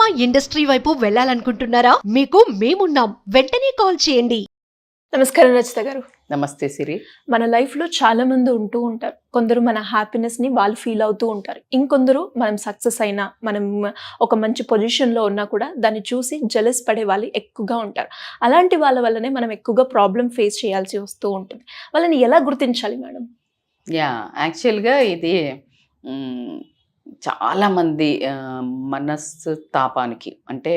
Cinema industry వైపు వెళ్ళాలనుకుంటున్నారా? మీకు మేమున్నాం. వెంటనే కాల్ చేయండి. నమస్కారం రచిత గారు. నమస్తే సిరి. మన లైఫ్లో చాలా మంది ఉంటూ ఉంటారు. కొందరు మన హ్యాపీనెస్ని వాళ్ళు ఫీల్ అవుతూ ఉంటారు. ఇంకొందరు మనం సక్సెస్ అయినా, మనం ఒక మంచి పొజిషన్లో ఉన్నా కూడా దాన్ని చూసి జెలస్ పడే వాళ్ళు ఎక్కువగా ఉంటారు. అలాంటి వాళ్ళ వల్లనే మనం ఎక్కువగా ప్రాబ్లం ఫేస్ చేయాల్సి వస్తూ ఉంటుంది. వాళ్ళని ఎలా గుర్తించాలి మేడం? యాక్చువల్గా ఇది చాలామంది మనస్తాపానికి అంటే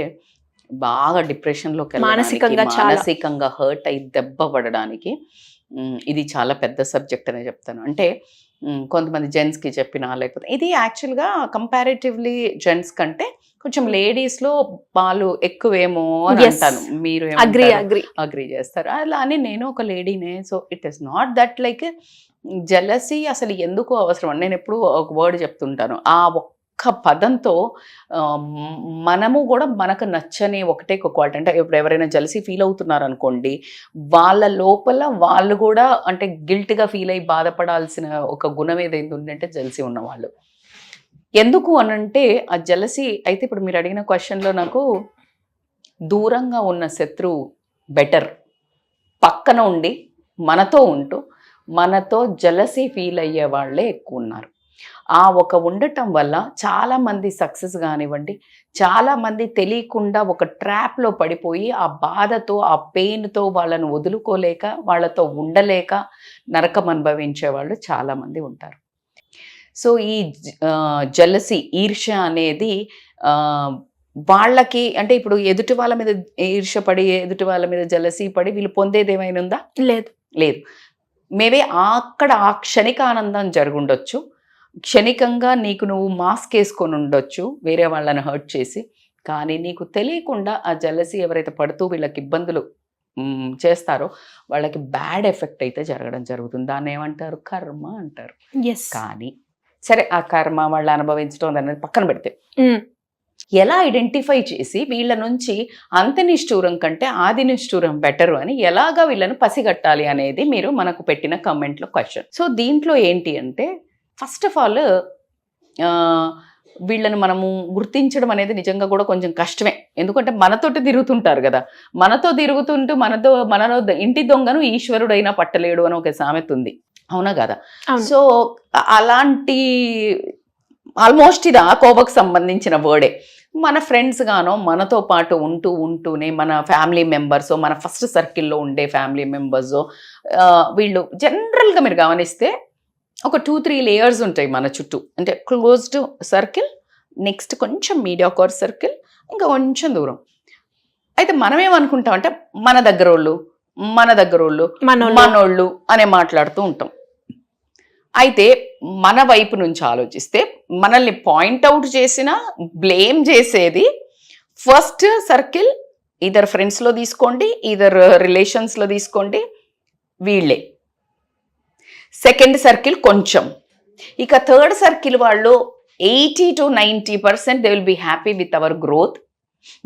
బాగా డిప్రెషన్లోకి మానసికంగా హర్ట్ అయి దెబ్బ పడడానికి ఇది చాలా పెద్ద సబ్జెక్ట్ అనే చెప్తాను. అంటే కొంతమంది జెంట్స్కి చెప్పినా, లేకపోతే ఇది యాక్చువల్గా కంపారిటివ్లీ జెంట్స్ కంటే కొంచెం లేడీస్లో వాళ్ళు ఎక్కువేమో అని అంటాను. మీరు అగ్రీ చేస్తారు. అలా అని నేను ఒక లేడీనే. So it is not that like jealousy అసలు ఎందుకు అవసరం అని నేను ఎప్పుడు ఒక వర్డ్ చెప్తుంటాను. ఆ ఒక్క పదంతో మనము కూడా మనకు నచ్చని ఒకటే ఒక క్వాలిటీ. అంటే ఇప్పుడు ఎవరైనా జెలసీ ఫీల్ అవుతున్నారు అనుకోండి, వాళ్ళ లోపల వాళ్ళు కూడా అంటే గిల్ట్గా ఫీల్ అయ్యి బాధపడాల్సిన ఒక గుణం ఏదైంది ఉందంటే జెలసీ ఉన్నవాళ్ళు. ఎందుకు అనంటే ఆ జెలసీ అయితే ఇప్పుడు మీరు అడిగిన క్వశ్చన్లో నాకు దూరంగా ఉన్న శత్రువు బెటర్, పక్కన ఉండి మనతో ఉంటూ మనతో జెలసీ ఫీల్ అయ్యే వాళ్ళే ఎక్కువ ఉన్నారు. ఆ ఒక ఉండటం వల్ల చాలామంది సక్సెస్ కానివ్వండి, చాలామంది తెలియకుండా ఒక ట్రాప్లో పడిపోయి ఆ బాధతో, ఆ పెయిన్తో వాళ్ళను వదులుకోలేక, వాళ్ళతో ఉండలేక నరకం అనుభవించే వాళ్ళు చాలామంది ఉంటారు. సో ఈ జెలసీ, ఈర్ష్య అనేది వాళ్ళకి అంటే ఇప్పుడు ఎదుటి వాళ్ళ మీద ఈర్ష్య పడి, ఎదుటి వాళ్ళ మీద జెలసీ పడి వీళ్ళు పొందేది ఏమైనా ఉందా? లేదు. మేబీ అక్కడ ఆ క్షణిక ఆనందం జరుగుండొచ్చు, క్షణికంగా నీకు నువ్వు మాస్క్ వేసుకొని ఉండొచ్చు వేరే వాళ్ళని హర్ట్ చేసి. కానీ నీకు తెలియకుండా ఆ జెలసీ ఎవరైతే పడుతూ వీళ్ళకి ఇబ్బందులు చేస్తారో వాళ్ళకి బ్యాడ్ ఎఫెక్ట్ అయితే జరగడం జరుగుతుంది. దాన్ని ఏమంటారు? కర్మ అంటారు. కానీ సరే, ఆ కర్మ వాళ్ళు అనుభవించడం అనేది పక్కన పెడితే ఎలా ఐడెంటిఫై చేసి వీళ్ళ నుంచి అంత్య నిష్ఠూరం కంటే ఆది నిష్ఠూరం బెటరు అని ఎలాగా వీళ్ళను పసిగట్టాలి అనేది మీరు మనకు పెట్టిన కమెంట్లో క్వశ్చన్. సో దీంట్లో ఏంటి అంటే ఫస్ట్ ఆఫ్ ఆల్ వీళ్ళని మనము గుర్తించడం అనేది నిజంగా కూడా కొంచెం కష్టమే. ఎందుకంటే మనతోటి తిరుగుతుంటారు కదా, మనతో తిరుగుతుంటూ మనలో ఇంటి దొంగను ఈశ్వరుడైనా పట్టలేడు అని ఒక సామెత ఉంది, అవునా కదా? సో అలాంటి ఆల్మోస్ట్ ఇది ఆ కోవకు సంబంధించిన వర్డే. మన ఫ్రెండ్స్ గానో మనతో పాటు ఉంటూనే మన ఫ్యామిలీ మెంబర్స్, మన ఫస్ట్ సర్కిల్లో ఉండే ఫ్యామిలీ మెంబర్స్, వీళ్ళు జనరల్గా మీరు గమనిస్తే ఒక 2-3 లేయర్స్ ఉంటాయి మన చుట్టూ. అంటే క్లోజ్డ్ సర్కిల్, నెక్స్ట్ కొంచెం మీడియాకోర్ సర్కిల్, ఇంకా కొంచెం దూరం. అయితే మనం ఏమనుకుంటాం అంటే మన దగ్గరోళ్ళు మనోళ్ళు అనే మాట్లాడుతూ ఉంటాం. అయితే మన వైపు నుంచి ఆలోచిస్తే మనల్ని పాయింట్అవుట్ చేసిన, బ్లేమ్ చేసేది ఫస్ట్ సర్కిల్, ఈదర్ ఫ్రెండ్స్లో తీసుకోండి, ఈదర్ రిలేషన్స్లో తీసుకోండి, వీళ్ళే. సెకండ్ సర్కిల్ కొంచెం, ఇక థర్డ్ సర్కిల్ వాళ్ళు 80 to 90% they will be happy with our growth,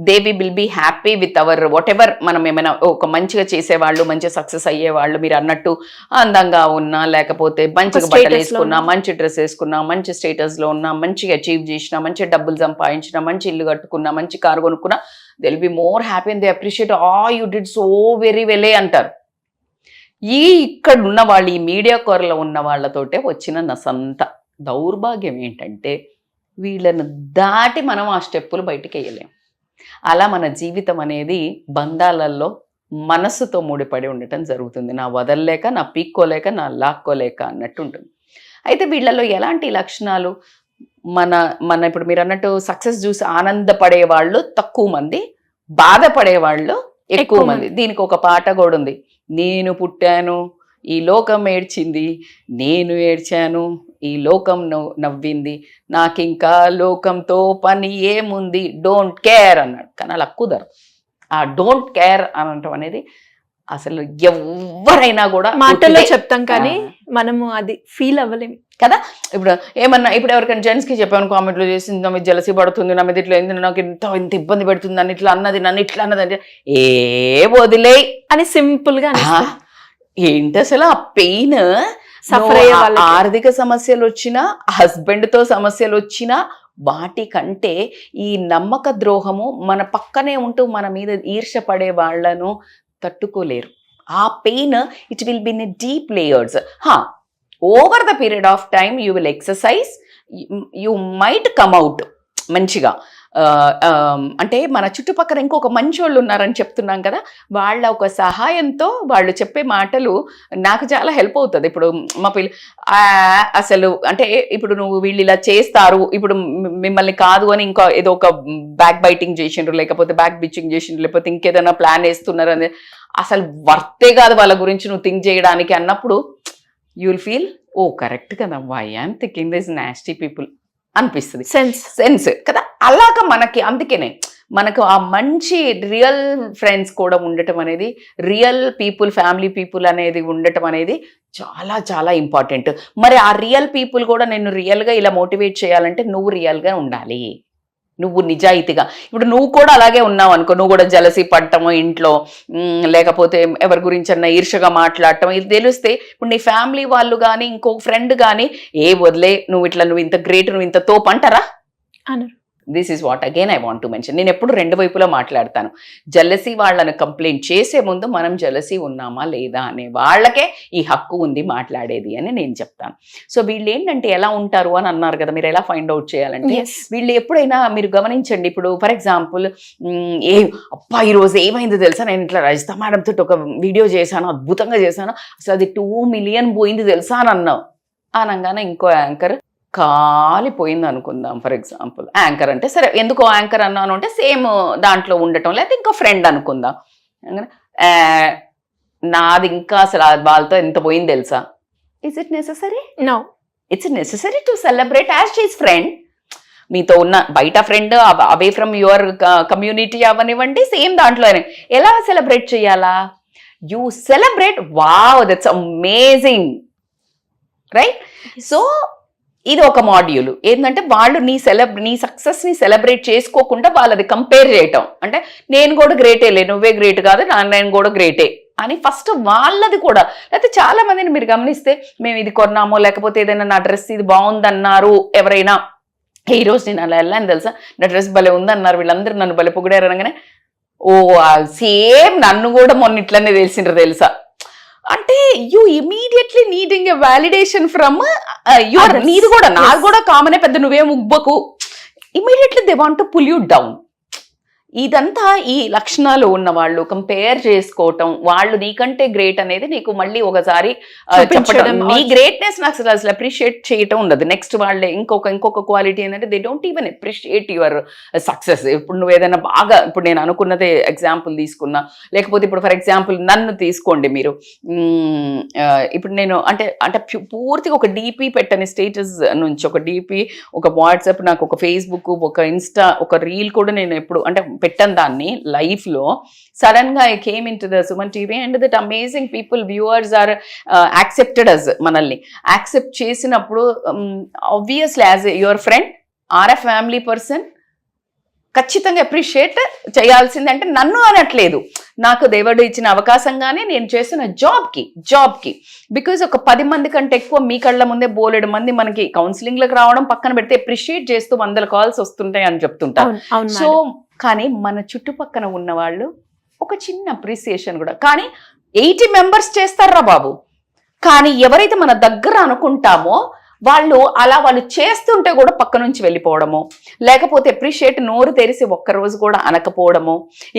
they will be happy with our whatever. మనం ఏమైనా ఒక మంచిగా చేసేవాళ్ళు, మంచిగా సక్సెస్ అయ్యేవాళ్ళు, మీరు అన్నట్టు అందంగా ఉన్నా, లేకపోతే మంచిగా బట్టలు వేసుకున్నా, మంచి డ్రెస్ వేసుకున్నా, మంచి స్టేటస్లో ఉన్నా, మంచిగా అచీవ్ చేసినా, మంచి డబ్బులు సంపాదించినా, మంచి ఇల్లు కట్టుకున్నా, మంచి కారు కొనుక్కున్నా, they will be more happy and they appreciate you did so very well అంటారు. ఇక్కడ ఉన్న వాళ్ళు, ఈ మీడియా కోరలో ఉన్న వాళ్ళతోటే వచ్చిన నసంత దౌర్భాగ్యం ఏంటంటే వీళ్ళను దాటి మనం ఆ స్టెప్పులు బయటికి వేయలేం. అలా మన జీవితం అనేది బంధాలలో మనస్సుతో ముడిపడి ఉండటం జరుగుతుంది. నా వదలలేక, నా పీక్కోలేక, నా లాక్కోలేక అన్నట్టు ఉంటుంది. అయితే వీళ్ళలో ఎలాంటి లక్షణాలు? మన ఇప్పుడు మీరు అన్నట్టు సక్సెస్ చూసి ఆనందపడే వాళ్ళు తక్కువ మంది, బాధపడేవాళ్ళు ఎక్కువ మంది. దీనికి ఒక పాట కూడా ఉంది, నేను పుట్టాను ఈ లోకం ఏడ్చింది, నేను ఏడ్చాను ఈ లోకం నవ్వింది, నాకింకా లోకంతో పని ఏముంది, డోంట్ కేర్ అన్నాడు. కానీ అలా కుదరదు. ఆ డోంట్ కేర్ అనటం అనేది అసలు ఎవరైనా కూడా మాటల్లో చెప్తాం, కానీ మనము అది ఫీల్ అవ్వలేము కదా. ఇప్పుడు ఎవరికైనా జెంట్స్కి చెప్పాను, కామెంట్లో చేసింది, నా మీద జలసి పడుతుంది, నా మీద ఇట్లా అయింది, నాకు ఇంత ఇబ్బంది పెడుతుంది, నన్ను ఇట్లా అన్నది అంటే వదిలే అని సింపుల్గా. ఏంటి అసలు ఆ పెయిన్? సఫర్ అయ్యే ఆర్థిక సమస్యలు వచ్చినా, హస్బెండ్ తో సమస్యలు వచ్చినా, వాటికంటే ఈ నమ్మక ద్రోహము మన పక్కనే ఉంటూ మన మీద ఈర్ష్య పడే వాళ్ళను తట్టుకోలేరు. ఆ pain it will be in deep layers. Over the period of time you will exercise, you might come out మంచిగా. అంటే మన చుట్టుపక్కల ఇంకొక మంచి వాళ్ళు ఉన్నారని చెప్తున్నాం కదా, వాళ్ళ ఒక సహాయంతో వాళ్ళు చెప్పే మాటలు నాకు చాలా హెల్ప్ అవుతుంది. ఇప్పుడు మా అసలు అంటే ఇప్పుడు నువ్వు వీళ్ళు ఇలా చేస్తారు, ఇప్పుడు మిమ్మల్ని కాదు అని ఇంకా ఏదో ఒక బ్యాక్ బైటింగ్ చేసిండ్రు, లేకపోతే బ్యాక్ బిచ్చింగ్ చేసిండ్రు, లేకపోతే ఇంకేదైనా ప్లాన్ వేస్తున్నారు అని అసలు వర్తే కాదు వాళ్ళ గురించి నువ్వు థింక్ చేయడానికి అన్నప్పుడు you will feel oh correct కదా, why I'm thinking this nasty people అనిపిస్తుంది. సెన్స్ కదా. అలాగా మనకి అందుకనే మనకు ఆ మంచి రియల్ ఫ్రెండ్స్ కూడా ఉండటం అనేది, రియల్ పీపుల్, ఫ్యామిలీ పీపుల్ అనేది ఉండటం అనేది చాలా చాలా ఇంపార్టెంట్. మరి ఆ రియల్ పీపుల్ కూడా నిన్ను రియల్గా ఇలా మోటివేట్ చేయాలంటే నువ్వు రియల్గా ఉండాలి, నువ్వు నిజాయితీగా. ఇప్పుడు నువ్వు కూడా అలాగే ఉన్నావు అనుకో, నువ్వు కూడా జలసీ పడటము ఇంట్లో, లేకపోతే ఎవరి గురించి అన్న ఈర్షగా మాట్లాడటం, ఇది తెలిస్తే ఇప్పుడు నీ ఫ్యామిలీ వాళ్ళు కానీ ఇంకో ఫ్రెండ్ కానీ వదిలే నువ్వు ఇంత గ్రేట్, నువ్వు ఇంత తోపు అంటారా? అనరు. This is what again I want to mention. నేను ఎప్పుడు రెండు వైపులా మాట్లాడతాను. జలసీ వాళ్ళని కంప్లైంట్ చేసే ముందు మనం జలసీ ఉన్నామా లేదా అనే వాళ్ళకే ఈ హక్కు ఉంది మాట్లాడేది అని నేను చెప్తాను. సో వీళ్ళు ఏంటంటే ఎలా ఉంటారు అని అన్నారు కదా, మీరు ఎలా ఫైండ్ అవుట్ చేయాలంటే వీళ్ళు ఎప్పుడైనా మీరు గమనించండి. ఇప్పుడు ఫర్ ఎగ్జాంపుల్ అబ్బా ఈరోజు ఏమైందో తెలుసా, నేను ఇట్లా రజిత మేడం తోటి ఒక వీడియో చేశాను, అద్భుతంగా చేశాను, అసలు అది 2 million పోయింది తెలుసా అని అన్నావు. అనగానే ఇంకో యాంకర్ కాలిపోయింది అనుకుందాం. ఫర్ ఎగ్జాంపుల్ యాంకర్ అంటే సరే, ఎందుకో యాంకర్ అన్నాను అంటే సేమ్ దాంట్లో ఉండటం, లేకపోతే ఇంకో ఫ్రెండ్ అనుకుందాం, నాది ఇంకా అసలు వాళ్ళతో ఎంత పోయింది తెలుసా. Is it necessary? No, it's necessary to celebrate as she is friend. మీతో ఉన్న బయట friend, away from your community అవనివ్వండి, సేమ్ దాంట్లోనే ఎలా సెలబ్రేట్ చేయాలా? You celebrate, wow that's amazing, right? So ఇది ఒక మాడ్యూల్ ఏంటంటే వాళ్ళు నీ సక్సెస్ని సెలబ్రేట్ చేసుకోకుండా వాళ్ళది కంపేర్ చేయటం. అంటే నేను కూడా గ్రేటేలే, నువ్వే గ్రేట్ కాదు, నేను కూడా గ్రేటే అని ఫస్ట్ వాళ్ళది కూడా. లేకపోతే చాలా మందిని మీరు గమనిస్తే మేము ఇది కొన్నామో, లేకపోతే ఏదైనా నా డ్రెస్ ఇది బాగుందన్నారు ఎవరైనా, ఈరోజు నేను అలా వెళ్ళాను తెలుసా, నా డ్రెస్ భలే ఉందన్నారు, వీళ్ళందరూ నన్ను భలే పొగిడారు అనగానే ఓ సేమ్ నన్ను కూడా మొన్న ఇట్లనే తెలిసిండ్రు తెలుసా. అంటే you immediately needing a validation from your, నీది కూడా నాది కూడా కామనే, పెద్ద నువ్వేం ఉబ్బకు, immediately they want to pull you down. ఇదంతా ఈ లక్షణాలు ఉన్న వాళ్ళు కంపేర్ చేసుకోవటం, వాళ్ళు నీకంటే గ్రేట్ అనేది నీకు మళ్ళీ ఒకసారి చెప్పడం, నీ గ్రేట్నెస్ నాకు అసలు అప్రిషియేట్ చేయటం ఉండదు. నెక్స్ట్ వాళ్ళే ఇంకొక క్వాలిటీ ఏంటంటే they don't even appreciate your success. ఇప్పుడు నువ్వు ఏదైనా బాగా, ఇప్పుడు నేను అనుకున్నదే ఎగ్జాంపుల్ తీసుకున్నా, లేకపోతే ఇప్పుడు ఫర్ ఎగ్జాంపుల్ నన్ను తీసుకోండి మీరు, ఇప్పుడు నేను అంటే పూర్తిగా ఒక డీపీ పెట్టని స్టేటస్ నుంచి, ఒక డీపీ, ఒక వాట్సాప్, నాకు ఒక ఫేస్బుక్, ఒక ఇన్స్టా, ఒక రీల్ కూడా నేను ఎప్పుడు అంటే పెట్టాను దాన్ని లైఫ్ లో. సడన్ గా I came into the Suman TV and that amazing people, viewers are accepted us, మనల్ని యాక్సెప్ట్ చేసినప్పుడు obviously as your friend or a family person ఖచ్చితంగా అప్రిషియేట్ చేయాల్సింది. అంటే నన్ను అనట్లేదు, నాకు దేవుడు ఇచ్చిన అవకాశంగానే నేను చేసిన జాబ్కి బికాజ్ ఒక 10 మంది కంటే ఎక్కువ మీ కళ్ళ ముందే బోలెడు మంది మనకి కౌన్సిలింగ్లకు రావడం పక్కన పెడితే అప్రిషియేట్ చేస్తూ 100 calls వస్తుంటాయి అని చెప్తుంటారు. సో కానీ మన చుట్టుపక్కన ఉన్న వాళ్ళు ఒక చిన్న అప్రిసియేషన్ కూడా, కానీ 80 members చేస్తారా బాబు. కానీ ఎవరైతే మన దగ్గర అనుకుంటామో వాళ్ళు చేస్తుంటే కూడా పక్క నుంచి వెళ్ళిపోవడము, లేకపోతే అప్రిషియేట్ నోరు తెరిసి ఒక్కరోజు కూడా అనకపోవడము.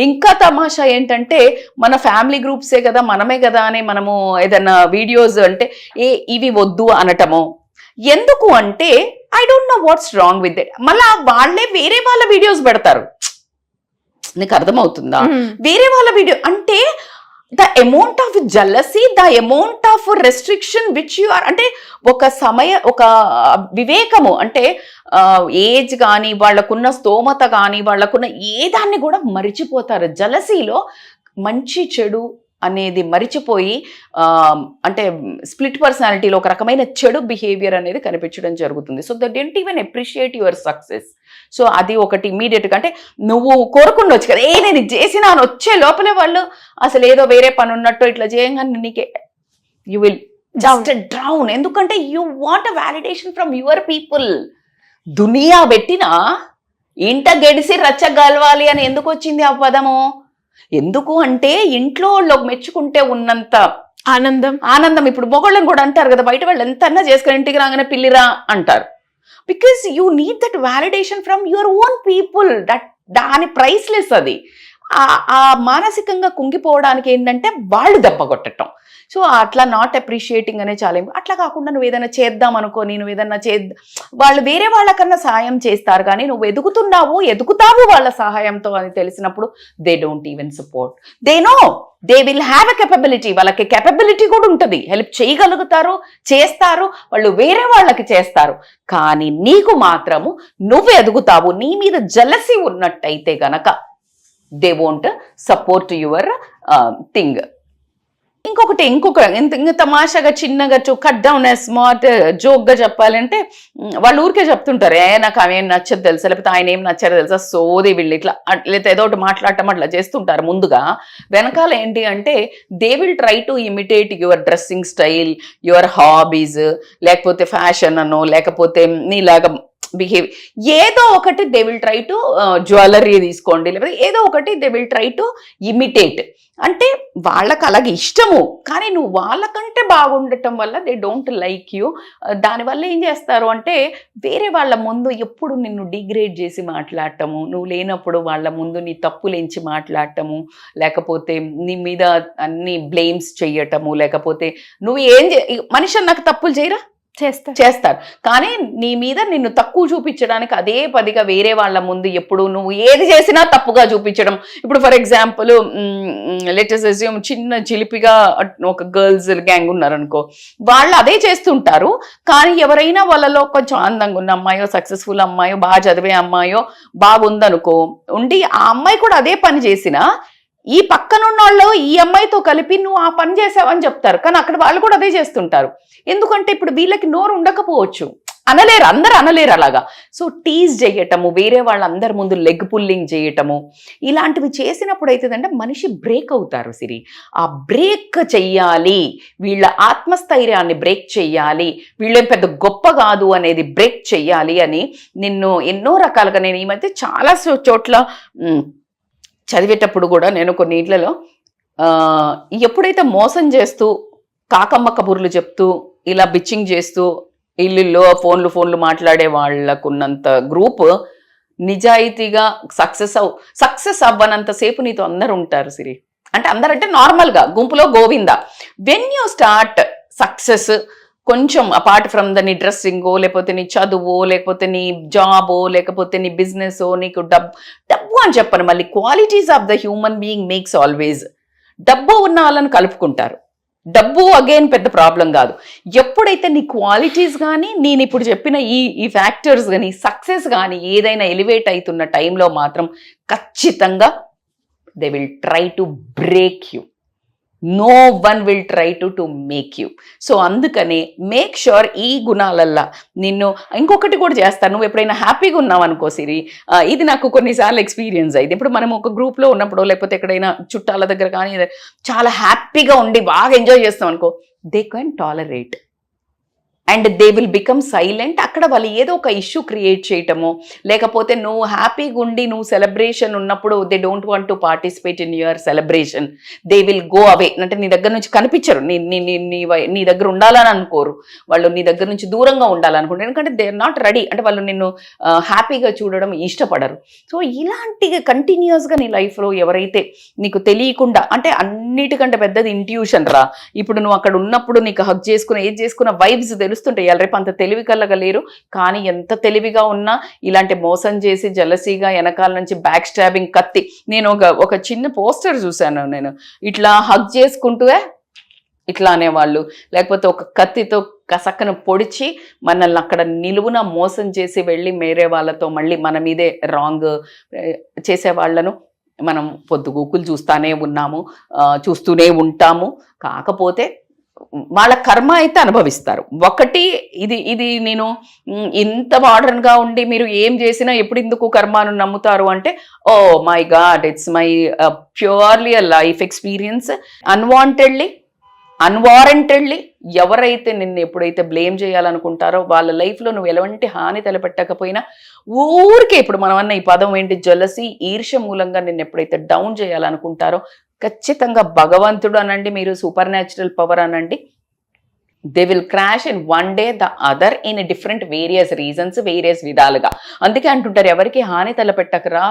ఇంకా తమాషా ఏంటంటే మన ఫ్యామిలీ గ్రూప్సే కదా, మనమే కదా అని మనము ఏదైనా వీడియోస్ అంటే ఇవి వద్దు అనటము. ఎందుకు అంటే I don't know what's wrong with it. మళ్ళా వాళ్ళే వేరే వాళ్ళ వీడియోస్ పెడతారు, నీకు అర్థమవుతుందా? వేరే వాళ్ళ వీడియో అంటే the amount of jealousy, the amount of restriction which you are, అంటే ఒక వివేకము అంటే ఏజ్ కానీ వాళ్ళకున్న స్తోమత కానీ వాళ్ళకున్న ఏదాన్ని కూడా మరిచిపోతారు. జలసీలో మంచి చెడు అనేది మరిచిపోయి అంటే స్ప్లిట్ పర్సనాలిటీలో ఒక రకమైన చెడు బిహేవియర్ అనేది కనిపించడం జరుగుతుంది. So they don't even appreciate your success. So అది ఒకటి ఇమీడియట్గా, అంటే నువ్వు కోరుకుండొచ్చు కదా, నేను ఇది చేసినా అని వచ్చే లోపలే వాళ్ళు అసలు ఏదో వేరే పని ఉన్నట్టు ఇట్లా చేయంగానే నీకే యూ విల్ జస్ట్ డ్రౌన్. ఎందుకంటే you want a validation from your people. దునియా పెట్టినా ఇంట గెడిసి రచ్చగలవాలి అని ఎందుకు వచ్చింది ఆ పదము? ఎందుకు అంటే ఇంట్లో వాళ్ళు మెచ్చుకుంటే ఉన్నంత ఆనందం ఇప్పుడు మొగళ్ళని కూడా అంటారు కదా, బయట వాళ్ళు ఎంత అన్నా చేసుకుని ఇంటికి రాగానే పిల్లిరా అంటారు. Because you need that validation from your own people. దాని ప్రైస్లెస్ అది. ఆ మానసికంగా కుంగిపోవడానికి ఏంటంటే వాళ్ళు దెబ్బ కొట్టడం. సో అట్లా నాట్ అప్రిషియేటింగ్ అనే చాలా. అట్లా కాకుండా నువ్వు ఏదైనా చేద్దాం అనుకో, నువ్వు ఏదైనా వాళ్ళు వేరే వాళ్ళకన్నా సహాయం చేస్తారు, కానీ నువ్వు ఎదుగుతావు వాళ్ళ సహాయంతో అని తెలిసినప్పుడు they don't even support. They know they will have a capability. వాళ్ళకి కెపబిలిటీ కూడా ఉంటుంది, హెల్ప్ చేయగలుగుతారు, చేస్తారు, వాళ్ళు వేరే వాళ్ళకి చేస్తారు. కానీ నీకు మాత్రము నువ్వు ఎదుగుతావు, నీ మీద జలసి ఉన్నట్టయితే గనక they won't support your thing. ఇంకొక ఇంత తమాషాగా చిన్నగా కట్ డౌన్ స్మార్ట్ జోక్గా చెప్పాలంటే వాళ్ళు ఊరికే చెప్తుంటారు, నాకు ఆమెం నచ్చదు తెలుసా, లేకపోతే ఆయన ఏం నచ్చదు తెలుసా, సోది వీళ్ళు ఇట్లా లేకపోతే ఏదో ఒకటి మాట్లాడటం అట్లా చేస్తుంటారు. ముందుగా వెనకాల ఏంటి అంటే they will try to imitate your dressing style, your hobbies, లేకపోతే ఫ్యాషన్ అనో, లేకపోతే నీలాగా బిహేవ్ ఏదో ఒకటి they will try to jewellery తీసుకోండి, లేకపోతే ఏదో ఒకటి they will try to imitate. అంటే వాళ్ళకి అలాగే ఇష్టము, కానీ నువ్వు వాళ్ళకంటే బాగుండటం వల్ల దే డోంట్ లైక్ యూ. దానివల్ల ఏం చేస్తారు అంటే వేరే వాళ్ళ ముందు ఎప్పుడు నిన్ను డిగ్రేడ్ చేసి మాట్లాడటము, నువ్వు లేనప్పుడు వాళ్ళ ముందు నీ తప్పులేంచి మాట్లాడటము, లేకపోతే నీ మీద అన్ని బ్లేమ్స్ చెయ్యటము, లేకపోతే నువ్వు మనిషి నాకు తప్పులు చేయరా చేస్తారు, కానీ నీ మీద నిన్ను తక్కువ చూపించడానికి అదే పదిగా వేరే వాళ్ళ ముందు ఎప్పుడు నువ్వు ఏది చేసినా తప్పుగా చూపించడం. ఇప్పుడు ఫర్ ఎగ్జాంపుల్ లెటెస్ట్ అస్యూమ్ చిన్న చిలిపిగా ఒక గర్ల్స్ గ్యాంగ్ ఉన్నారనుకో, వాళ్ళు అదే చేస్తుంటారు, కానీ ఎవరైనా వాళ్ళలో కొంచెం అందంగా ఉన్న అమ్మాయో, సక్సెస్ఫుల్ అమ్మాయో, బాగా చదివే అమ్మాయో బాగుందనుకో ఉండి ఆ అమ్మాయి కూడా అదే పని చేసినా ఈ పక్కనున్న వాళ్ళు ఈ అమ్మాయితో కలిపి నువ్వు ఆ పని చేసావని చెప్తారు, కానీ అక్కడ వాళ్ళు కూడా అదే చేస్తుంటారు. ఎందుకంటే ఇప్పుడు వీళ్ళకి నోరు ఉండకపోవచ్చు, అందరు అనలేరు అలాగా. సో టీజ్ చేయటము, వేరే వాళ్ళందరి ముందు లెగ్ పుల్లింగ్ చేయటము, ఇలాంటివి చేసినప్పుడు అవుతుందంటే మనిషి బ్రేక్ అవుతారు. సిరి ఆ బ్రేక్ చెయ్యాలి, వీళ్ళ ఆత్మస్థైర్యాన్ని బ్రేక్ చెయ్యాలి, వీళ్ళేం పెద్ద గొప్ప కాదు అనేది బ్రేక్ చెయ్యాలి అని నిన్ను ఎన్నో రకాలుగా నేను ఈ మధ్య చాలా చోట్ల చదివేటప్పుడు కూడా నేను కొన్ని ఇళ్లలో ఎప్పుడైతే మోసం చేస్తూ కాకమ్మ కబుర్లు చెప్తూ ఇలా బిచ్చింగ్ చేస్తూ ఇల్లుల్లో ఫోన్లు మాట్లాడే వాళ్ళకున్నంత గ్రూప్ నిజాయితీగా సక్సెస్ అవ్వనంతసేపు నీతో అందరు ఉంటారు సిరి. అంటే అందరంటే నార్మల్గా గుంపులో Govinda. When you start success కొంచెం అపార్ట్ ఫ్రమ్ ద నీ డ్రెస్సింగో, లేకపోతే నీ చదువో, లేకపోతే నీ జాబో, లేకపోతే నీ బిజినెసో, నీకు డబ్బు అని చెప్పను, మళ్ళీ qualities of the human being makes always. డబ్బు ఉన్న వాళ్ళని కలుపుకుంటారు, డబ్బు అగైన్ పెద్ద ప్రాబ్లం కాదు. ఎప్పుడైతే నీ క్వాలిటీస్ కానీ నేను ఇప్పుడు చెప్పిన ఈ ఫ్యాక్టర్స్ కానీ సక్సెస్ కానీ ఏదైనా ఎలివేట్ అవుతున్న టైంలో మాత్రం ఖచ్చితంగా they will try to break you. No one will try to make you. So అందుకని మేక్ ష్యూర్ ఈ గుణాలల్లా నిన్ను ఇంకొకటి కూడా చేస్తాను. నువ్వు ఎప్పుడైనా హ్యాపీగా ఉన్నావు అనుకో సిరి, ఇది నాకు కొన్నిసార్లు ఎక్స్పీరియన్స్ అయింది. ఇప్పుడు మనం ఒక గ్రూప్లో ఉన్నప్పుడు లేకపోతే ఎక్కడైనా చుట్టాల దగ్గర కానీ చాలా హ్యాపీగా ఉండి బాగా ఎంజాయ్ చేస్తాం అనుకో, they can tolerate and they will become silent. అక్కడ వాళ్ళు ఏదో ఒక ఇష్యూ క్రియేట్ చేయటము, లేకపోతే నువ్వు హ్యాపీగా ఉండి నువ్వు సెలబ్రేషన్ ఉన్నప్పుడు they don't want to participate in your celebration, they will go away. అంటే నీ దగ్గర నుంచి కనిపించరు, నీ దగ్గర ఉండాలని అనుకోరు, వాళ్ళు నీ దగ్గర నుంచి దూరంగా ఉండాలనుకుంటారు, ఎందుకంటే దే ఆర్ నాట్ రెడీ. అంటే వాళ్ళు నిన్ను హ్యాపీగా చూడడం ఇష్టపడరు. సో ఇలాంటి కంటిన్యూస్గా నీ లైఫ్లో ఎవరైతే నీకు తెలియకుండా, అంటే అన్నిటికంటే పెద్దది ఇంట్యూషన్ రా. ఇప్పుడు నువ్వు అక్కడ ఉన్నప్పుడు నీకు హగ్ చేసుకున్న ఏది చేసుకున్న వైబ్స్ తెలుస్తుంటాయి. రేపు అంత తెలివి కలగలేరు, కానీ ఎంత తెలివిగా ఉన్నా ఇలాంటి మోసం చేసి జలసీగా వెనకాల నుంచి బ్యాక్ స్టాబింగ్ కత్తి. నేను ఒక చిన్న పోస్టర్ చూశాను, నేను ఇట్లా హగ్ చేసుకుంటూ ఇట్లా అనేవాళ్ళు, లేకపోతే ఒక కత్తితో కసక్కను పొడిచి మనల్ని అక్కడ నిలువున మోసం చేసి వెళ్ళి వేరే వాళ్ళతో మళ్ళీ మన మీదే రాంగ్ చేసే వాళ్ళను మనం పొద్దుగూకులు చూస్తూనే ఉంటాము. కాకపోతే వాళ్ళ కర్మ అయితే అనుభవిస్తారు. ఒకటి ఇది నేను ఇంత మోడర్న్గా ఉండి మీరు ఏం చేసినా ఎప్పుడు ఇందుకు కర్మను నమ్ముతారు అంటే, oh my god, it's my purely a life experience. Unwantedly unwarrantedly ఎవరైతే నిన్ను ఎప్పుడైతే బ్లేమ్ చేయాలనుకుంటారో వాళ్ళ లైఫ్లో నువ్వు ఎలాంటి హాని తలపెట్టకపోయినా ఊరికే, ఇప్పుడు మనం అన్న ఈ పదం ఏంటి, జలసి, ఈర్ష్య మూలంగా నిన్ను ఎప్పుడైతే డౌన్ చేయాలనుకుంటారో ఖచ్చితంగా భగవంతుడు అనండి, మీరు సూపర్ న్యాచురల్ పవర్ అనండి, they will crash in one day the other in different various reasons, various విధాలుగా. అందుకే అంటుంటారు ఎవరికి హాని తలపెట్టకరా,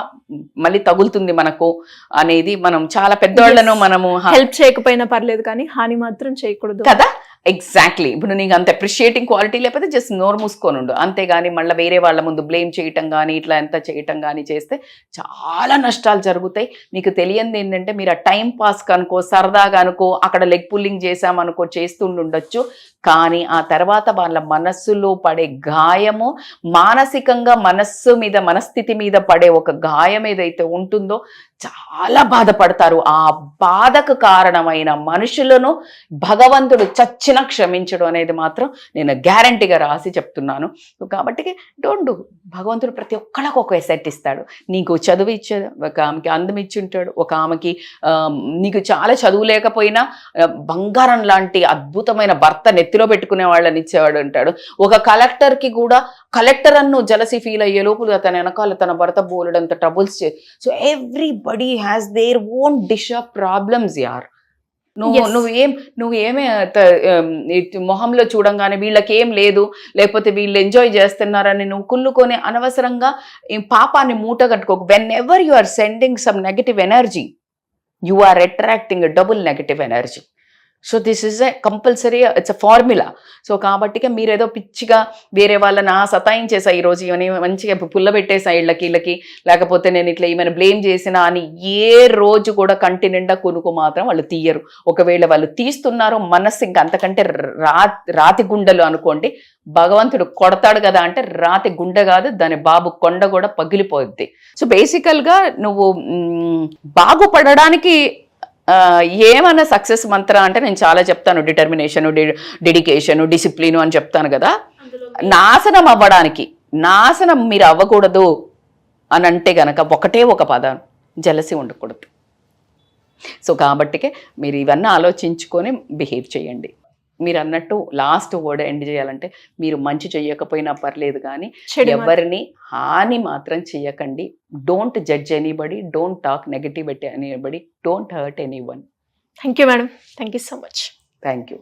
మళ్ళీ తగులుతుంది మనకు అనేది. మనం చాలా పెద్దవాళ్ళను మనము హెల్ప్ చేయకపోయినా పర్లేదు కానీ హాని మాత్రం చేయకూడదు కదా. ఎగ్జాక్ట్లీ. ఇప్పుడు నీకు అంత అప్రిషియేటింగ్ క్వాలిటీ లేకపోతే జస్ట్ నోరు మూసుకొని ఉండు, అంతేగాని మళ్ళీ వేరే వాళ్ళ ముందు బ్లేమ్ చేయటం కానీ ఇట్లా ఎంత చేయటం కానీ చేస్తే చాలా నష్టాలు జరుగుతాయి. మీకు తెలియంది ఏంటంటే మీరు ఆ టైం పాస్ కనుకో, సరదాగా అనుకో, అక్కడ లెగ్ పుల్లింగ్ చేసామనుకో చేస్తుండొచ్చు, కానీ ఆ తర్వాత వాళ్ళ మనస్సులో పడే గాయము, మానసికంగా మనస్థితి మీద పడే ఒక గాయం ఏదైతే ఉంటుందో చాలా బాధపడతారు. ఆ బాధకు కారణమైన మనుషులను భగవంతుడు చచ్చిన క్షమించడం అనేది మాత్రం నేను గ్యారంటీగా రాసి చెప్తున్నాను. కాబట్టి డోంట్ డూ. భగవంతుడు ప్రతి ఒక్కళ్ళకు ఒక ఎసెట్ ఇస్తాడు. నీకు చదువు ఇచ్చేది, ఒక ఆమెకి అందం ఇచ్చి ఉంటాడు, ఒక ఆమెకి నీకు చాలా చదువు లేకపోయినా బంగారం లాంటి అద్భుతమైన భర్త నెత్తిలో పెట్టుకునే వాళ్ళని ఇచ్చేవాడు ఉంటాడు. ఒక కలెక్టర్కి కూడా కలెక్టర్ అన్ను జలసి ఫీల్ అయ్యే లోపల తన వెనకాల తన భర్త బోలెడంత troubles so everybody has their own dish of problems యార్. నువ్వేమే మొహంలో చూడంగానే వీళ్ళకి ఏం లేదు, లేకపోతే వీళ్ళు ఎంజాయ్ చేస్తున్నారని నువ్వు కుళ్ళుకొని అనవసరంగా పాపాన్ని మూట కట్టుకోకు. Whenever you are sending some negative energy, you are attracting double negative energy. So this is a compulsory, it's a formula. So కాబట్టి మీరేదో పిచ్చిగా వేరే వాళ్ళని సతాయించేసా ఈరోజు ఇవన్నీ మంచిగా పుల్లబెట్టేసా వీళ్ళకి, లేకపోతే నేను ఇట్లా ఏమైనా బ్లేమ్ చేసినా అని ఏ రోజు కూడా కంటి నిండా కొనుక్కు మాత్రం వాళ్ళు తీయరు. ఒకవేళ వాళ్ళు తీస్తున్నారో మనస్సు ఇంకా అంతకంటే రాతి గుండెలు అనుకోండి. భగవంతుడు కొడతాడు కదా అంటే రాతి గుండె కాదు, దాని బాబు కొండ కూడా పగిలిపోద్ది. సో బేసికల్గా నువ్వు బాగుపడడానికి ఏమన్నా సక్సెస్ మంత్ర అంటే నేను చాలా చెప్తాను, డిటర్మినేషను, డెడికేషను, డిసిప్లిను అని చెప్తాను కదా. నాశనం అవ్వడానికి, నాశనం మీరు అవ్వకూడదు అని అంటే గనక ఒకటే ఒక పదం, జలసి ఉండకూడదు. సో కాబట్టికే మీరు ఇవన్నీ ఆలోచించుకొని బిహేవ్ చేయండి. మీరు అన్నట్టు లాస్ట్ వర్డ్ ఎండ్ చేయాలంటే మీరు మంచి చెయ్యకపోయినా పర్లేదు కానీ ఎవరిని హాని మాత్రం చెయ్యకండి. Don't judge anybody, don't talk negative anybody, don't hurt anyone. Thank you madam, thank you so much. Thank you.